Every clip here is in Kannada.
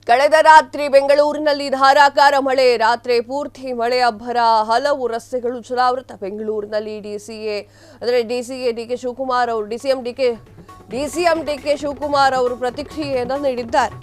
ಕಳೆದ ರಾತ್ರಿ ಬೆಂಗಳೂರಿನಲ್ಲಿ ಧಾರಾಕಾರ ಮಳೆ, ರಾತ್ರಿ ಪೂರ್ತಿ ಮಳೆ ಅಬ್ಬರ, ಹಲವು ರಸ್ತೆಗಳು ಜಲಾವೃತ. ಬೆಂಗಳೂರಿನಲ್ಲಿ ಡಿಸಿಎಂ ಡಿಕೆ ಶಿವಕುಮಾರ್ ಅವರು ಪ್ರತಿಕ್ರಿಯೆಯನ್ನು ನೀಡಿದ್ದಾರೆ.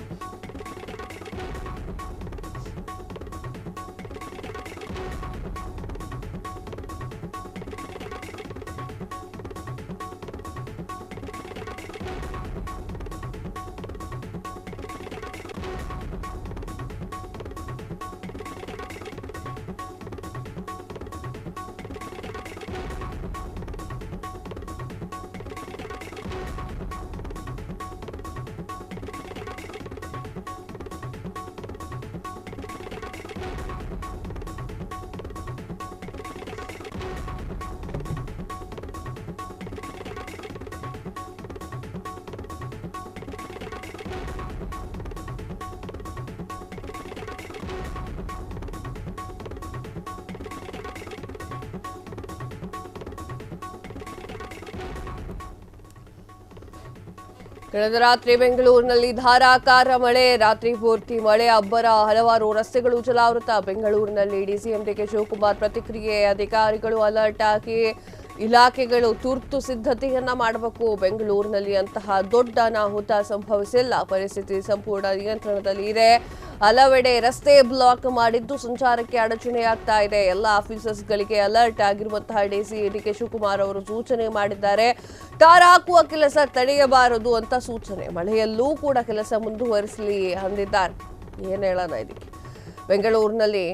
ಕಳೆದ ರಾತ್ರಿ ಬೆಂಗಳೂರಿನಲ್ಲಿ ಧಾರಾಕಾರ ಮಳೆ, ರಾತ್ರಿ ಪೂರ್ತಿ ಮಳೆ ಅಬ್ಬರ, ಹಲವಾರು ರಸ್ತೆಗಳು ಜಲಾವೃತ. ಬೆಂಗಳೂರಿನಲ್ಲಿ ಡಿಸಿಎಂ ಡಿಕೆ ಶಿವಕುಮಾರ್ ಪ್ರತಿಕ್ರಿಯೆ, ಅಧಿಕಾರಿಗಳು ಅಲರ್ಟ್ ಆಗಿ ಇಲಾಖೆಗಳು ತುರ್ತು ಸಿದ್ಧತೆಯನ್ನ ಮಾಡಬೇಕು. ಬೆಂಗಳೂರಿನಲ್ಲಿ ಅಂತಹ ದೊಡ್ಡ ಅನಾಹುತ ಸಂಭವಿಸಿಲ್ಲ, ಪರಿಸ್ಥಿತಿ ಸಂಪೂರ್ಣ ನಿಯಂತ್ರಣದಲ್ಲಿ ಇದೆ. ಹಲವೆಡೆ ರಸ್ತೆ ಬ್ಲಾಕ್ ಮಾಡಿದ್ದು ಸಂಚಾರಕ್ಕೆ ಅಡಚಣೆಯಾಗ್ತಾ ಇದೆ. ಎಲ್ಲ ಆಫೀಸರ್ಸ್ಗಳಿಗೆ ಅಲರ್ಟ್ ಆಗಿರುವಂತಹ ಡಿಕೆ ಶಿವಕುಮಾರ್ ಅವರು ಸೂಚನೆ ಮಾಡಿದ್ದಾರೆ. ಟಾರ್ ಹಾಕುವ ಕೆಲಸ ತಡೆಯಬಾರದು ಅಂತ ಸೂಚನೆ, ಮಳೆಯಲ್ಲೂ ಕೂಡ ಕೆಲಸ ಮುಂದುವರಿಸಲಿ ಅಂದಿದ್ದಾರೆ. ಏನ್ ಹೇಳೋಣ ಇದಕ್ಕೆ. ಬೆಂಗಳೂರಿನಲ್ಲಿ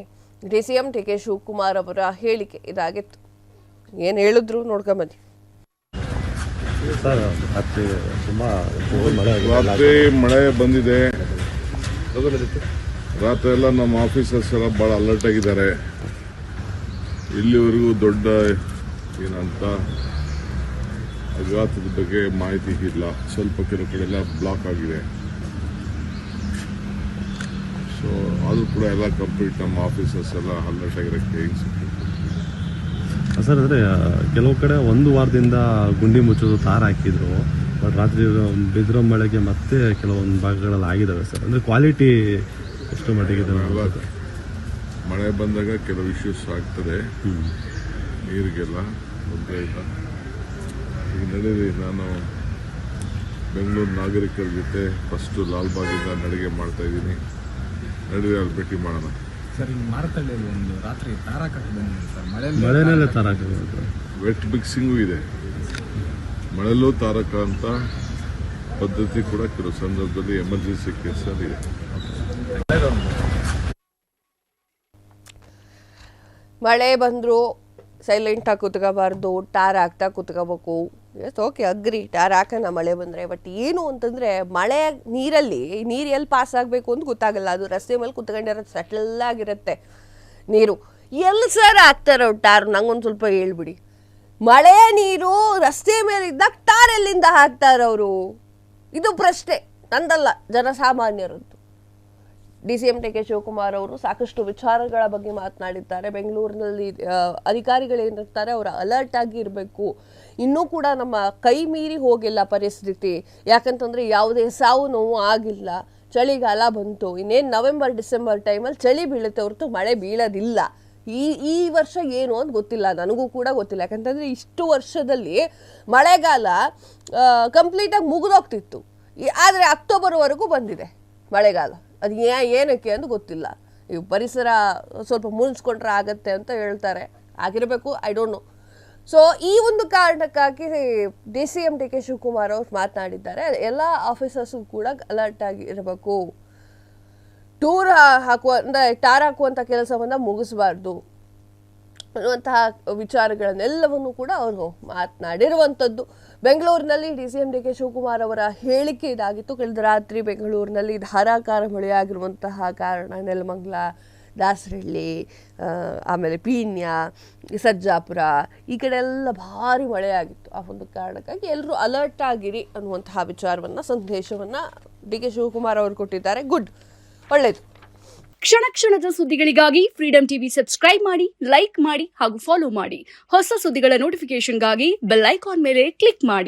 ಡಿಸಿಎಂ ಡಿಕೆ ಶಿವಕುಮಾರ್ ಅವರ ಹೇಳಿಕೆ ಇದಾಗಿತ್ತು. ಏನ್ ಹೇಳಿದ್ರು ನೋಡ್ಕೊಂಬನ್ನಿ. ರಾತ್ರಿ ಮಳೆ ಬಂದಿದೆ, ರಾತ್ರಿ ಎಲ್ಲ ನಮ್ಮ ಆಫೀಸರ್ಸ್ ಎಲ್ಲ ಭಾಳ ಅಲರ್ಟ್ ಆಗಿದ್ದಾರೆ. ಇಲ್ಲಿವರೆಗೂ ದೊಡ್ಡ ಏನಂತ ಅಘಾತದ ಬಗ್ಗೆ ಮಾಹಿತಿ ಇಲ್ಲ. ಸ್ವಲ್ಪ ಕೆಲವು ಕಡೆ ಎಲ್ಲ ಬ್ಲಾಕ್ ಆಗಿದೆ. ಸೊ ಅದು ಕೂಡ ಎಲ್ಲ ಕಂಪ್ಲೀಟ್ ನಮ್ಮ ಆಫೀಸರ್ಸ್ ಎಲ್ಲ ಅಲರ್ಟ್ ಆಗಿರೋಕ್ಕೆ ಸರ್. ಅಂದರೆ ಕೆಲವು ಕಡೆ ಒಂದು ವಾರದಿಂದ ಗುಂಡಿ ಮುಚ್ಚೋದು ತಾರ ಹಾಕಿದ್ರು, ಬಟ್ ರಾತ್ರಿ ಬಿದ್ರೋ ಮಳೆಗೆ ಮತ್ತೆ ಕೆಲವೊಂದು ಭಾಗಗಳಲ್ಲಿ ಆಗಿದ್ದಾವೆ ಸರ್. ಅಂದರೆ ಕ್ವಾಲಿಟಿ ಎಷ್ಟು ಮಟ್ಟಿಗೆ ಮಳೆ ಬಂದಾಗ ಕೆಲವು ಇಶ್ಯೂಸ್ ಆಗ್ತದೆ, ನೀರಿಗೆಲ್ಲ ತೊಂದರೆ ಇಲ್ಲ. ಈಗ ನಡೀರಿ, ನಾನು ಬೆಂಗಳೂರು ನಾಗರಿಕರ ಜೊತೆ ಫಸ್ಟು ಲಾಲ್ಬಾಗಿಂದ ನಡಿಗೆ ಮಾಡ್ತಾ ಇದ್ದೀನಿ. ನಡುವೆ ಅಲ್ಲಿ ಭೇಟಿ ಮಾಡೋಣ ಸರ್. ಇಲ್ಲಿ ಮಾರತಳ್ಳಿಯಲ್ಲಿ ಒಂದು ರಾತ್ರಿ ತಾರಾಕಕ್ಕೆ ಬಂದಿದೆ ಸರ್. ಮಳೆಯಲ್ಲೇ ತಾರಾಕ, ವೆಟ್ ಮಿಕ್ಸಿಂಗು ಇದೆ. ಮಳೆಯಲ್ಲೂ ತಾರಕ ಅಂತ ಪದ್ಧತಿ ಕೂಡ ಕೆಲವು ಸಂದರ್ಭದಲ್ಲಿ ಎಮರ್ಜೆನ್ಸಿ ಕೇಸಲ್ಲಿ ಇದೆ. ಮಳೆ ಬಂದ್ರು ಸೈಲೆಂಟ್ ಆಗಿ ಕುತ್ಕೋಬಾರ್ದು, ಟಾರ್ ಹಾಕ್ತಾ ಕುತ್ಕೋಬೇಕು. ಎಸ್, ಓಕೆ, ಅಗ್ರಿ, ಟಾರ್ ಹಾಕೋಣ ಮಳೆ ಬಂದರೆ. ಬಟ್ ಏನು ಅಂತಂದರೆ, ಮಳೆ ನೀರಲ್ಲಿ ನೀರು ಎಲ್ಲಿ ಪಾಸ್ ಆಗಬೇಕು ಅಂತ ಗೊತ್ತಾಗಲ್ಲ. ಅದು ರಸ್ತೆ ಮೇಲೆ ಕುತ್ಕೊಂಡಿರೋದು ಸೆಟಲ್ ಆಗಿರುತ್ತೆ ನೀರು. ಎಲ್ಲಿ ಸರ್ ಹಾಕ್ತಾರೋ ಟಾರ್, ನಂಗೊಂದು ಸ್ವಲ್ಪ ಹೇಳ್ಬಿಡಿ. ಮಳೆ ನೀರು ರಸ್ತೆ ಮೇಲೆ ಇದ್ದಾಗ ಟಾರ್ ಎಲ್ಲಿಂದ ಹಾಕ್ತಾರವರು? ಇದು ಪ್ರಶ್ನೆ ನಂದಲ್ಲ, ಜನಸಾಮಾನ್ಯರದ್ದು. ಡಿಸಿಎಂ ಡಿಕೆ ಶಿವಕುಮಾರ್ ಅವರು ಸಾಕಷ್ಟು ವಿಚಾರಗಳ ಬಗ್ಗೆ ಮಾತನಾಡಿದ್ದಾರೆ. ಬೆಂಗಳೂರಿನಲ್ಲಿ ಅಧಿಕಾರಿಗಳೇನಿರ್ತಾರೆ ಅವರು ಅಲರ್ಟ್ ಆಗಿ ಇರಬೇಕು. ಇನ್ನೂ ಕೂಡ ನಮ್ಮ ಕೈ ಮೀರಿ ಹೋಗಿಲ್ಲ ಪರಿಸ್ಥಿತಿ. ಯಾಕಂತಂದರೆ ಯಾವುದೇ ಸಾವು ನೋವು ಆಗಿಲ್ಲ. ಚಳಿಗಾಲ ಬಂತು, ಇನ್ನೇನು ನವೆಂಬರ್ ಡಿಸೆಂಬರ್ ಟೈಮಲ್ಲಿ ಚಳಿ ಬೀಳುತ್ತೆ ಹೊರತು ಮಳೆ ಬೀಳೋದಿಲ್ಲ. ಈ ವರ್ಷ ಏನು ಅಂತ ಗೊತ್ತಿಲ್ಲ, ನನಗೂ ಕೂಡ ಗೊತ್ತಿಲ್ಲ. ಯಾಕಂತಂದರೆ ಇಷ್ಟು ವರ್ಷದಲ್ಲಿ ಮಳೆಗಾಲ ಕಂಪ್ಲೀಟಾಗಿ ಮುಗಿದೋಗ್ತಿತ್ತು. ಆದರೆ ಅಕ್ಟೋಬರ್ವರೆಗೂ ಬಂದಿದೆ ಮಳೆಗಾಲ. ಅದು ಏನಕ್ಕೆ ಅಂತ ಗೊತ್ತಿಲ್ಲ. ಈ ಪರಿಸರ ಸ್ವಲ್ಪ ಮುನ್ಸ್ಕೊಂಡ್ರೆ ಆಗತ್ತೆ ಅಂತ ಹೇಳ್ತಾರೆ, ಆಗಿರಬೇಕು, ಐ ಡೋಂಟ್ ನೋ. ಸೊ ಈ ಒಂದು ಕಾರಣಕ್ಕಾಗಿ ಡಿಸಿಎಂ ಡಿಕೆ ಶಿವಕುಮಾರ್ ಅವರು ಮಾತನಾಡಿದ್ದಾರೆ. ಎಲ್ಲ ಆಫೀಸರ್ಸು ಕೂಡ ಅಲರ್ಟ್ ಆಗಿ ಇರಬೇಕು. ಟಾರ್ ಹಾಕುವಂಥ ಕೆಲಸವನ್ನು ಮುಗಿಸಬಾರ್ದು ಅನ್ನುವಂತಹ ವಿಚಾರಗಳನ್ನೆಲ್ಲವನ್ನು ಕೂಡ ಅವರು ಮಾತನಾಡಿರುವಂಥದ್ದು. ಬೆಂಗಳೂರಿನಲ್ಲಿ ಡಿಸಿಎಂ ಡಿಕೆ ಶಿವಕುಮಾರ್ ಅವರ ಹೇಳಿಕೆ ಇದಾಗಿತ್ತು. ಕಳೆದ ರಾತ್ರಿ ಬೆಂಗಳೂರಿನಲ್ಲಿ ಧಾರಾಕಾರ ಮಳೆಯಾಗಿರುವಂತಹ ಕಾರಣ ನೆಲಮಂಗಲ, ದಾಸರಹಳ್ಳಿ, ಆಮೇಲೆ ಪೀಣ್ಯ, ಸರ್ಜಾಪುರ ಈ ಕಡೆ ಎಲ್ಲ ಭಾರಿ ಮಳೆಯಾಗಿತ್ತು. ಆ ಒಂದು ಕಾರಣಕ್ಕಾಗಿ ಎಲ್ಲರೂ ಅಲರ್ಟ್ ಆಗಿರಿ ಅನ್ನುವಂತಹ ವಿಚಾರವನ್ನು, ಸಂದೇಶವನ್ನು ಡಿಕೆ ಶಿವಕುಮಾರ್ ಅವರು ಕೊಟ್ಟಿದ್ದಾರೆ. ಗುಡ್, ಒಳ್ಳೆಯದು. ಕ್ಷಣ ಕ್ಷಣದ ಸುದ್ದಿಗಳಿಗಾಗಿ ಫ್ರೀಡಂ ಟಿವಿ ಸಬ್ಸ್ಕ್ರೈಬ್ ಮಾಡಿ, ಲೈಕ್ ಮಾಡಿ ಹಾಗೂ ಫಾಲೋ ಮಾಡಿ. ಹೊಸ ಸುದ್ದಿಗಳ ನೋಟಿಫಿಕೇಶನ್ಗಾಗಿ ಬೆಲ್ ಐಕಾನ್ ಮೇಲೆ ಕ್ಲಿಕ್ ಮಾಡಿ.